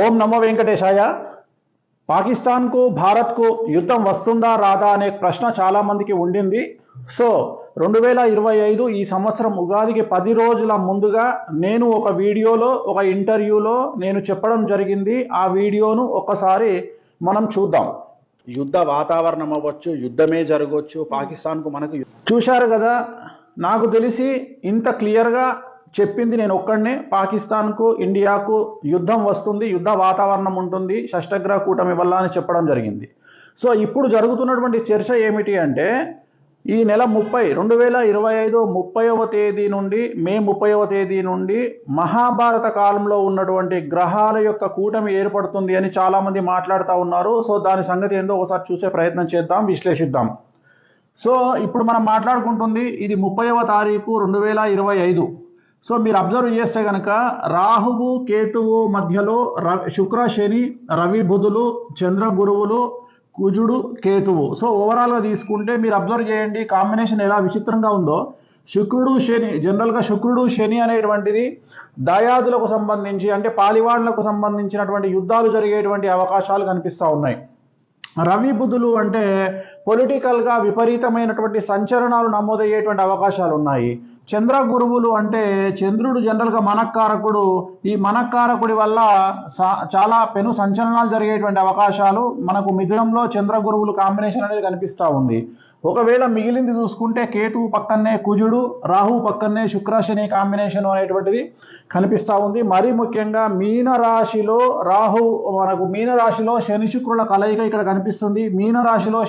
ఓం నమో వెంకటేశాయ. పాకిస్తాన్కు భారత్కు యుద్ధం వస్తుందా రాదా అనే ప్రశ్న చాలామందికి ఉండింది. సో 2025 ఈ సంవత్సరం ఉగాదికి 10 రోజుల ముందుగా నేను ఒక వీడియోలో ఒక ఇంటర్వ్యూలో నేను చెప్పడం జరిగింది. ఆ వీడియోను ఒక్కసారి మనం చూద్దాం. యుద్ధ వాతావరణం అవ్వచ్చు, యుద్ధమే జరగవచ్చు, పాకిస్తాన్కు మనకు చూశారు కదా. నాకు తెలిసి ఇంత క్లియర్గా చెప్పింది నేను ఒక్కడనే. పాకిస్తాన్కు ఇండియాకు యుద్ధం వస్తుంది, యుద్ధ వాతావరణం ఉంటుంది షష్టగ్రహ కూటమి వల్ల అని చెప్పడం జరిగింది. సో ఇప్పుడు జరుగుతున్నటువంటి చర్చ ఏమిటి అంటే, ఈ నెల 2025 30వ తేదీ నుండి మే 30వ తేదీ నుండి మహాభారత కాలంలో ఉన్నటువంటి గ్రహాల యొక్క కూటమి ఏర్పడుతుంది అని చాలామంది మాట్లాడుతూ ఉన్నారు. సో దాని సంగతి ఏందో ఒకసారి చూసే ప్రయత్నం చేద్దాం, విశ్లేషిద్దాం. సో ఇప్పుడు మనం మాట్లాడుకుంటుంది ఇది 30వ తారీఖు 2025. సో మీరు అబ్జర్వ్ చేస్తే కనుక రాహువు కేతువు మధ్యలో శుక్ర శని రవి బుధులు చంద్ర గురువులు కుజుడు కేతువు. సో ఓవరాల్గా తీసుకుంటే మీరు అబ్జర్వ్ చేయండి కాంబినేషన్ ఎలా విచిత్రంగా ఉందో. శుక్రుడు శని, జనరల్గా శుక్రుడు శని అనేటువంటిది దాయాదులకు సంబంధించి అంటే పాలివాళ్లకు సంబంధించినటువంటి యుద్ధాలు జరిగేటువంటి అవకాశాలు కనిపిస్తూ ఉన్నాయి. రవి బుధులు అంటే పొలిటికల్గా విపరీతమైనటువంటి సంచలనాలు నమోదయ్యేటువంటి అవకాశాలు ఉన్నాయి. చంద్ర గురువులు అంటే చంద్రుడు జనరల్గా మనక్కారకుడు. ఈ మనక్కారకుడి వల్ల చాలా పెను సంచలనాలు జరిగేటువంటి అవకాశాలు మనకు మిథునంలో చంద్ర గురువులు కాంబినేషన్ అనేది కనిపిస్తూ ఉంది. ఒకవేళ మిగిలింది చూసుకుంటే కేతువు పక్కనే కుజుడు, రాహువు పక్కనే శుక్ర శని కాంబినేషన్ అనేటువంటిది కనిపిస్తూ ఉంది. మరీ ముఖ్యంగా మీనరాశిలో మీనరాశిలో శని శుక్రుల కలయిక ఇక్కడ కనిపిస్తుంది. మీనరాశిలో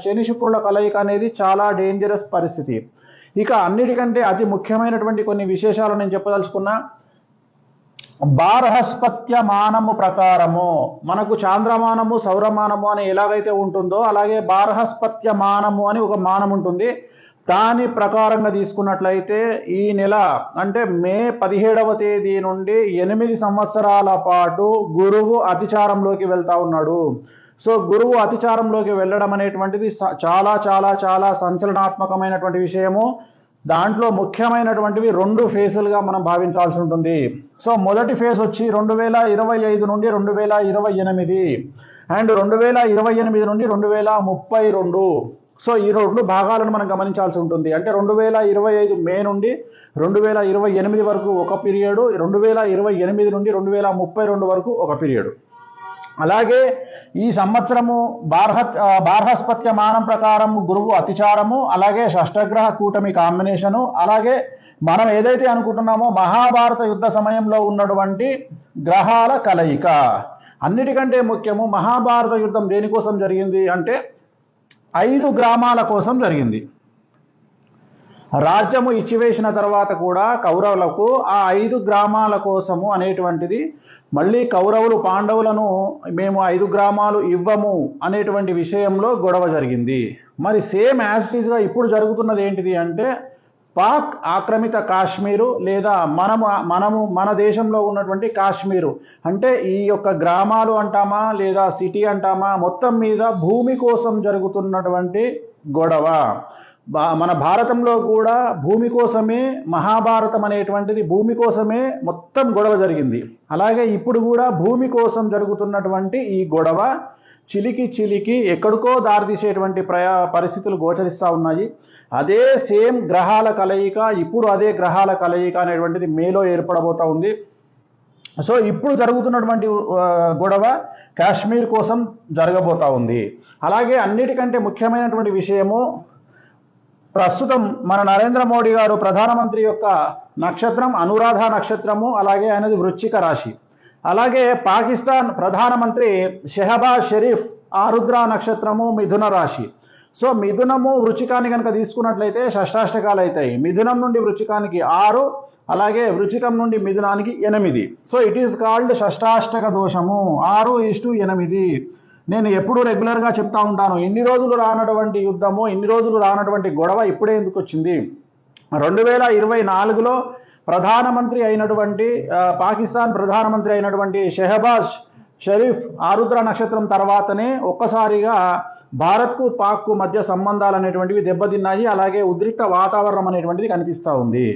శని శుక్రుల కలయిక అనేది చాలా డేంజరస్ పరిస్థితి. ఇక అన్నిటికంటే అతి ముఖ్యమైనటువంటి కొన్ని విశేషాలు నేను చెప్పదలుచుకున్నా. బార్హస్పత్య మానము ప్రకారము మనకు చాంద్రమానము సౌరమానము అని ఎలాగైతే ఉంటుందో అలాగే బార్హస్పత్య మానము అని ఒక మానం ఉంటుంది. దాని ప్రకారంగా తీసుకున్నట్లయితే ఈ నెల అంటే మే 17వ తేదీ నుండి 8 సంవత్సరాల పాటు గురువు అతిచారంలోకి వెళ్తా ఉన్నాడు. సో గురువు అతిచారంలోకి వెళ్ళడం అనేటువంటిది చాలా చాలా చాలా సంచలనాత్మకమైనటువంటి విషయము. దాంట్లో ముఖ్యమైనటువంటివి 2 ఫేజులుగా మనం భావించాల్సి ఉంటుంది. సో మొదటి ఫేజ్ వచ్చి 2025 నుండి 2028 అండ్ 2028 నుండి 2032. సో ఈ 2 భాగాలను మనం గమనించాల్సి ఉంటుంది. అంటే 2025 మే నుండి 2028 వరకు ఒక పీరియడ్, 2028 నుండి 2032 వరకు ఒక పీరియడ్. అలాగే ఈ సంవత్సరము బార్హస్పత్య మానం ప్రకారం గురువు అతిచారము, అలాగే షష్టగ్రహ కూటమి కాంబినేషను, అలాగే మనం ఏదైతే అనుకుంటున్నామో మహాభారత యుద్ధ సమయంలో ఉన్నటువంటి గ్రహాల కలయిక. అన్నిటికంటే ముఖ్యము మహాభారత యుద్ధం దేనికోసం జరిగింది అంటే 5 గ్రామాల కోసం జరిగింది. రాజ్యము ఇచ్చివేసిన తర్వాత కూడా కౌరవులకు ఆ 5 గ్రామాల కోసము అనేటువంటిది మళ్ళీ కౌరవులు పాండవులను మేము 5 గ్రామాలు ఇవ్వము అనేటువంటి విషయంలో గొడవ జరిగింది. మరి సేమ్ యాజ్ ఇట్ ఈస్గా ఇప్పుడు జరుగుతున్నది ఏంటిది అంటే పాక్ ఆక్రమిత కాశ్మీరు లేదా మన దేశంలో ఉన్నటువంటి కాశ్మీరు అంటే ఈ యొక్క గ్రామాలు అంటామా లేదా సిటీ అంటామా మొత్తం మీద భూమి కోసం జరుగుతున్నటువంటి గొడవ. మన భారతంలో కూడా భూమి కోసమే మహాభారతం అనేటువంటిది భూమి కోసమే మొత్తం గొడవ జరిగింది. అలాగే ఇప్పుడు కూడా భూమి కోసం జరుగుతున్నటువంటి ఈ గొడవ చిలికి ఎక్కడికో దారితీసేటువంటి పరిస్థితులు గోచరిస్తూ ఉన్నాయి. అదే సేమ్ గ్రహాల కలయిక ఇప్పుడు అదే గ్రహాల కలయిక అనేటువంటిది మేలో ఏర్పడబోతూ ఉంది. సో ఇప్పుడు జరుగుతున్నటువంటి గొడవ కాశ్మీర్ కోసం జరగబోతూ ఉంది. అలాగే అన్నిటికంటే ముఖ్యమైనటువంటి విషయము ప్రస్తుతం మన నరేంద్ర మోడీ గారు ప్రధానమంత్రి యొక్క నక్షత్రం అనురాధ నక్షత్రము, అలాగే ఆయనది వృశ్చిక రాశి. అలాగే పాకిస్తాన్ ప్రధానమంత్రి షెహబాజ్ షరీఫ్ ఆరుద్ర నక్షత్రము మిథున రాశి. సో మిథునము వృశ్చికాన్ని కనుక తీసుకున్నట్లయితే షష్టాష్టకాలు అవుతాయి. మిథునం నుండి వృశ్చికానికి 6, అలాగే వృశ్చికం నుండి మిథునానికి 8. సో ఇట్ ఈస్ కాల్డ్ షష్టాష్టక దోషము 6:8. నేను ఎప్పుడు రెగ్యులర్గా చెప్తా ఉంటాను, ఇన్ని రోజులు రానటువంటి యుద్ధము, ఇన్ని రోజులు రానటువంటి గొడవ ఇప్పుడే ఎందుకు వచ్చింది. 2024లో ప్రధానమంత్రి అయినటువంటి పాకిస్తాన్ ప్రధానమంత్రి అయినటువంటి షెహబాజ్ షరీఫ్ ఆరుద్ర నక్షత్రం తర్వాతనే ఒక్కసారిగా భారత్కు పాక్కు మధ్య సంబంధాలు అనేటువంటివి దెబ్బతిన్నాయి. అలాగే ఉద్రిక్త వాతావరణం అనేటువంటిది కనిపిస్తూ ఉంది.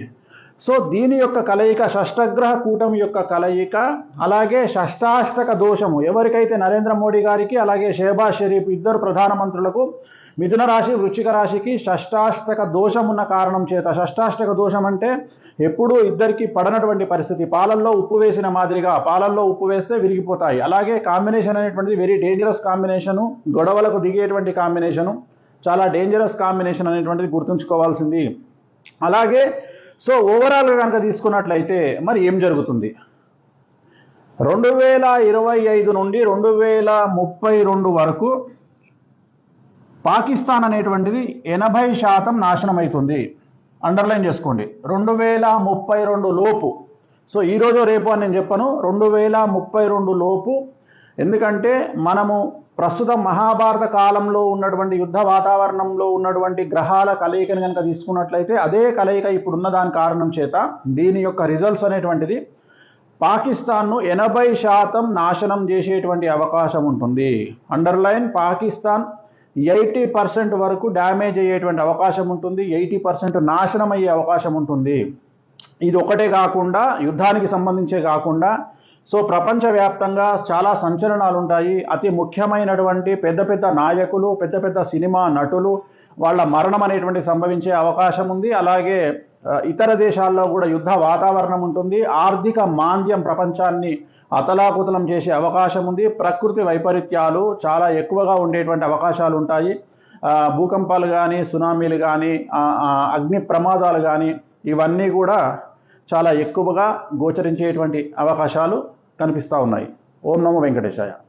సో దీని యొక్క కలయిక షష్టగ్రహ కూటమి యొక్క కలయిక, అలాగే షష్టాష్టక దోషము ఎవరికైతే నరేంద్ర మోడీ గారికి అలాగే షెహబాజ్ షరీఫ్ ఇద్దరు ప్రధానమంత్రులకు మిథున రాశి వృశ్చిక రాశికి షష్టాష్టక దోషం ఉన్న కారణం చేత, షష్టాష్టక దోషం అంటే ఎప్పుడూ ఇద్దరికి పడనటువంటి పరిస్థితి, పాలల్లో ఉప్పు వేసిన మాదిరిగా, పాలల్లో ఉప్పు వేస్తే విరిగిపోతాయి. అలాగే కాంబినేషన్ అనేటువంటిది వెరీ డేంజరస్ కాంబినేషను, గొడవలకు దిగేటువంటి కాంబినేషను, చాలా డేంజరస్ కాంబినేషన్ అనేటువంటిది గుర్తుంచుకోవాల్సింది. అలాగే సో ఓవరాల్గా కనుక తీసుకున్నట్లయితే మరి ఏం జరుగుతుంది, 2025 నుండి 2032 వరకు పాకిస్తాన్ అనేటువంటిది 80% నాశనం అవుతుంది. అండర్లైన్ చేసుకోండి, 2032 లోపు. సో ఈరోజు రేపు అని నేను చెప్పను, 2032 లోపు. ఎందుకంటే మనము ప్రస్తుతం మహాభారత కాలంలో ఉన్నటువంటి యుద్ధ వాతావరణంలో ఉన్నటువంటి గ్రహాల కలయికను కనుక తీసుకున్నట్లయితే అదే కలయిక ఇప్పుడున్న దాని కారణం చేత దీని యొక్క రిజల్ట్స్ అనేటువంటిది పాకిస్తాన్ను 80% నాశనం చేసేటువంటి అవకాశం ఉంటుంది. అండర్లైన్, పాకిస్తాన్ 80% వరకు డ్యామేజ్ అయ్యేటువంటి అవకాశం ఉంటుంది, 80% నాశనం అయ్యే అవకాశం ఉంటుంది. ఇది ఒకటే కాకుండా, యుద్ధానికి సంబంధించే కాకుండా సో ప్రపంచవ్యాప్తంగా చాలా సంచలనాలు ఉంటాయి. అతి ముఖ్యమైనటువంటి పెద్ద పెద్ద నాయకులు, పెద్ద పెద్ద సినిమా నటులు వాళ్ళ మరణం అనేటువంటి సంభవించే అవకాశం ఉంది. అలాగే ఇతర దేశాల్లో కూడా యుద్ధ వాతావరణం ఉంటుంది. ఆర్థిక మాంద్యం ప్రపంచాన్ని అతలాకుతలం చేసే అవకాశం ఉంది. ప్రకృతి వైపరీత్యాలు చాలా ఎక్కువగా ఉండేటువంటి అవకాశాలు ఉంటాయి. భూకంపాలు కానీ, సునామీలు కానీ, అగ్ని ప్రమాదాలు కానీ ఇవన్నీ కూడా చాలా ఎక్కువగా గోచరించేటువంటి అవకాశాలు కనిపిస్తూ ఉన్నాయి. ఓం నమో వెంకటేశాయ.